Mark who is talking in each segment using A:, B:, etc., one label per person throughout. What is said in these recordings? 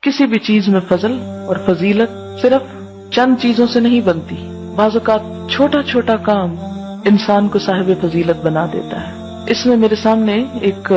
A: किसी भी चीज में फजल और फजीलत सिर्फ चंद चीजों से नहीं बनती। बाज़ औक़ात छोटा छोटा काम इंसान को साहिब फजीलत बना देता है। इसमें मेरे सामने एक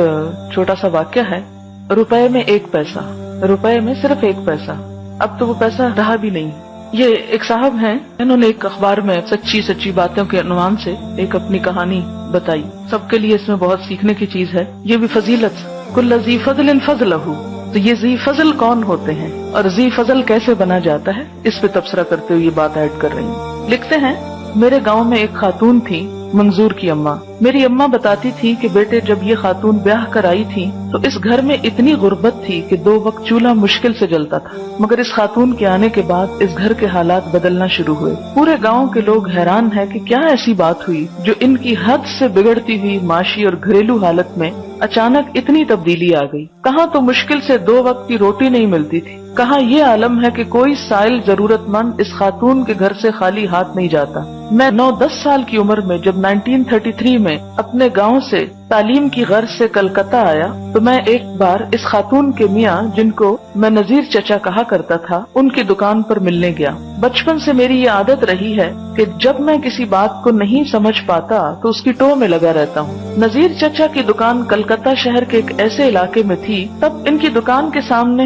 A: छोटा सा वाक्य है। रुपए में 1 पैसा, रुपए में सिर्फ 1 पैसा। अब तो वो पैसा रहा भी नहीं। ये एक साहब हैं, इन्होंने एक अखबार में सच्ची सच्ची बातों के अनुमान से एक अपनी कहानी बताई। सबके लिए इसमें बहुत सीखने की चीज है। ये भी फजीलत, कुल्ल ज़ी फ़ज़लिन फ़ज़लहू। तो ये ज़ी फजल कौन होते हैं और ज़ी फजल कैसे बना जाता है, इस पे तबसरा करते हुए ये बात ऐड कर रही हूँ। लिखते हैं, मेरे गांव में एक खातून थी, मंजूर की अम्मा। मेरी अम्मा बताती थी कि बेटे जब ये खातून ब्याह कर आई थी तो इस घर में इतनी गुर्बत थी कि 2 वक्त चूल्हा मुश्किल से जलता था। मगर इस खातून के आने के बाद इस घर के हालात बदलना शुरू हुए। पूरे गांव के लोग हैरान हैं कि क्या ऐसी बात हुई जो इनकी हद से बिगड़ती हुई माशी और घरेलू हालत में अचानक इतनी तब्दीली आ गई। कहाँ तो मुश्किल से 2 वक्त की रोटी नहीं मिलती थी, कहाँ ये आलम है कि कोई साइल जरूरतमंद इस खातून के घर से खाली हाथ नहीं जाता। मैं 9-10 साल की उम्र में जब 1933 में अपने गांव से तालीम की गर्ज से कलकत्ता आया तो मैं एक बार इस खातून के मियाँ, जिनको मैं नजीर चचा कहा करता था, उनकी दुकान पर मिलने गया। बचपन से मेरी ये आदत रही है कि जब मैं किसी बात को नहीं समझ पाता तो उसकी टो में लगा रहता हूँ। नजीर चचा की दुकान कलकत्ता शहर के एक ऐसे इलाके में थी। तब इनकी दुकान के सामने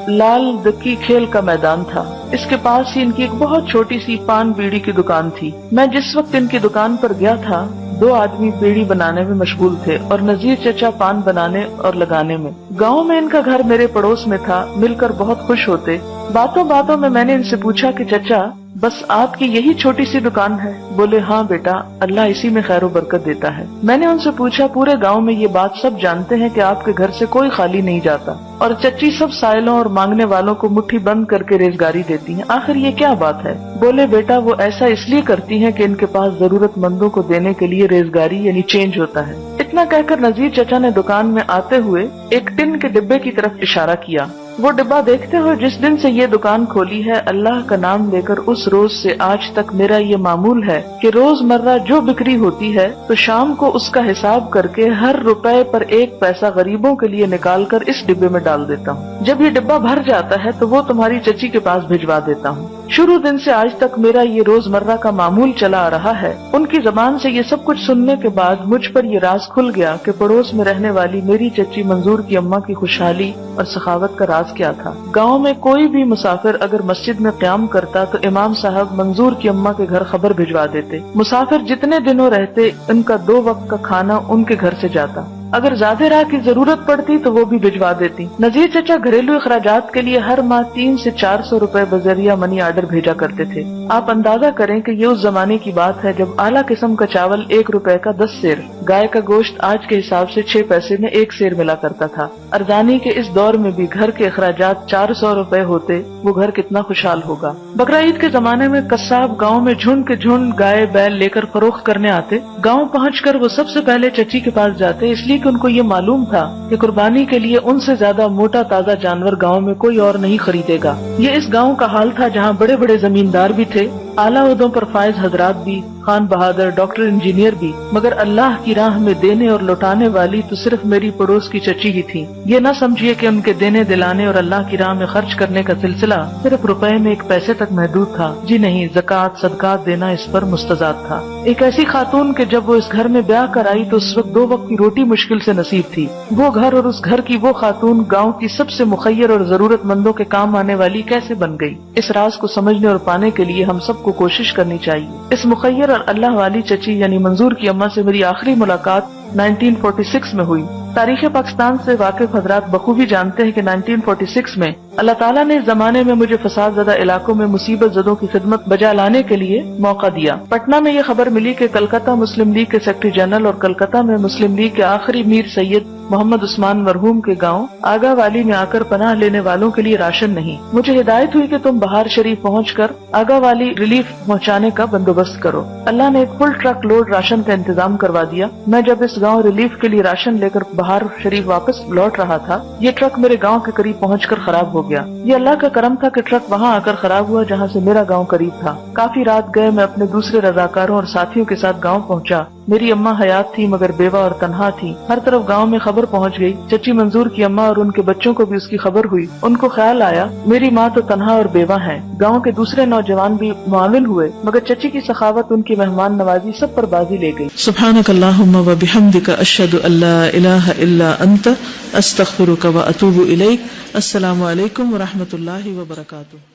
A: लाल दक्की खेल का मैदान था। इसके पास ही इनकी एक बहुत छोटी सी पान बीड़ी की दुकान थी। मैं जिस वक्त इनकी दुकान पर गया था 2 आदमी बीड़ी बनाने में मशगूल थे और नजीर चचा पान बनाने और लगाने में। गांव में इनका घर मेरे पड़ोस में था। मिलकर बहुत खुश होते। बातों बातों में मैंने इनसे पूछा कि चचा बस आपकी यही छोटी सी दुकान है? बोले हाँ बेटा, अल्लाह इसी में खैर बरकत देता है। मैंने उनसे पूछा, पूरे गांव में ये बात सब जानते हैं कि आपके घर से कोई खाली नहीं जाता और चच्ची सब साइलों और मांगने वालों को मुट्ठी बंद करके रेजगारी देती हैं, आखिर ये क्या बात है? बोले बेटा वो ऐसा इसलिए करती हैं कि इनके पास जरूरतमंदों को देने के लिए रेजगारी यानी चेंज होता है। इतना कहकर नजीर चचा ने दुकान में आते हुए एक टिन के डिब्बे की तरफ इशारा किया। वो डिब्बा देखते हुए, जिस दिन से ये दुकान खोली है अल्लाह का नाम लेकर उस रोज से आज तक मेरा ये मामूल है कि रोजमर्रा जो बिक्री होती है तो शाम को उसका हिसाब करके हर रुपए पर 1 पैसा गरीबों के लिए निकाल कर इस डिब्बे में डाल देता हूँ। जब ये डिब्बा भर जाता है तो वो तुम्हारी चची के पास भिजवा देता हूँ। शुरू दिन से आज तक मेरा ये रोजमर्रा का मामूल चला आ रहा है। उनकी जबान से ये सब कुछ सुनने के बाद मुझ पर ये राज खुल गया कि पड़ोस में रहने वाली मेरी चची मंजूर की अम्मा की खुशहाली और सखावत का राज क्या था। गांव में कोई भी मुसाफिर अगर मस्जिद में क़याम करता तो इमाम साहब मंजूर की अम्मा के घर खबर भिजवा देते। मुसाफिर जितने दिनों रहते उनका 2 वक्त का खाना उनके घर से जाता। अगर ज्यादा राह की जरूरत पड़ती तो वो भी भिजवा देती। नजीर चचा घरेलू अखराजात के लिए हर माह 300 से 400 रुपए बजरिया मनी ऑर्डर भेजा करते थे। आप अंदाजा करें कि ये उस जमाने की बात है जब आला किस्म का चावल 1 रुपए का 10 सेर, गाय का गोश्त आज के हिसाब से 6 पैसे में 1 सेर मिला करता था। अरदानी के इस दौर में भी घर के अखराजात 400 रुपए होते, वो घर कितना खुशहाल होगा। बकरा ईद के जमाने में कस्साब गाँव में झुंड के झुंड गाय बैल लेकर फरोख्त करने आते। गाँव पहुँचकर वो सबसे पहले चची के पास जाते, इसलिए कि उनको ये मालूम था कि कुर्बानी के लिए उनसे ज्यादा मोटा ताजा जानवर गांव में कोई और नहीं खरीदेगा। ये इस गांव का हाल था जहां बड़े बड़े जमींदार भी थे, आला ओहदों पर फायज हजरात भी, खान बहादुर, डॉक्टर, इंजीनियर भी, मगर अल्लाह की राह में देने और लौटाने वाली तो सिर्फ मेरी पड़ोस की चची ही थी। ये न समझिए कि उनके देने दिलाने और अल्लाह की राह में खर्च करने का सिलसिला सिर्फ रुपए में 1 पैसे तक महदूद था। जी नहीं, ज़कात सदकात देना इस पर मुस्तजाद था। एक ऐसी खातून के जब वो इस घर में ब्याह कर आई तो उस वक्त 2 वक्त की रोटी मुश्किल से नसीब थी। वो घर और उस घर की वो खातून गाँव की सबसे मुखय्यर और जरूरतमंदों के काम आने वाली कैसे बन गई? इस राज को समझने और पाने के लिए हम सबको कोशिश करनी चाहिए। इस मुखय्यर और अल्लाह वाली चची यानी मंजूर की अम्मा से मेरी आखिरी मुलाकात 1946 में हुई। तारीख पाकिस्तान से वाकिफ हजरात बखूबी जानते हैं कि 1946 में अल्लाह ताला ने इस जमाने में मुझे फसाद ज़दा इलाकों में मुसीबत ज़दों की खिदमत बजा लाने के लिए मौका दिया। पटना में ये खबर मिली कि कलकत्ता मुस्लिम लीग के सेक्रेटरी जनरल और कलकत्ता में मुस्लिम लीग के आखिरी मीर सैयद मोहम्मद उस्मान मरहूम के गांव आगा वाली में आकर पनाह लेने वालों के लिए राशन नहीं। मुझे हिदायत हुई कि तुम बहार शरीफ पहुंचकर आगा वाली रिलीफ पहुंचाने का बंदोबस्त करो। अल्लाह ने एक फुल ट्रक लोड राशन का इंतजाम करवा दिया। मैं जब इस गांव रिलीफ के लिए राशन लेकर बहार शरीफ वापस लौट रहा था, ये ट्रक मेरे गांव के करीब पहुंचकर खराब हो गया। ये अल्लाह का करम था कि ट्रक वहां आकर खराब हुआ जहां से मेरा गांव करीब था। काफी रात गए मैं अपने दूसरे रजाकारों और साथियों के साथ गांव पहुंचा। میری اماں حیات تھی مگر بیوہ اور تنہا تھی. ہر طرف گاؤں میں خبر پہنچ گئی. چچی منظور کی اماں اور ان کے بچوں کو بھی اس کی خبر ہوئی. ان کو خیال آیا میری ماں تو تنہا اور بیوہ ہیں. گاؤں کے دوسرے نوجوان بھی معاون ہوئے مگر چچی کی سخاوت، ان کی مہمان نوازی سب پر بازی لے گئی.
B: سبحانک اللہم و بحمدک اشہد ان لا الہ الا انت استغفرک و اتوب الیک. السلام علیکم و رحمۃ اللہ وبرکاتہ.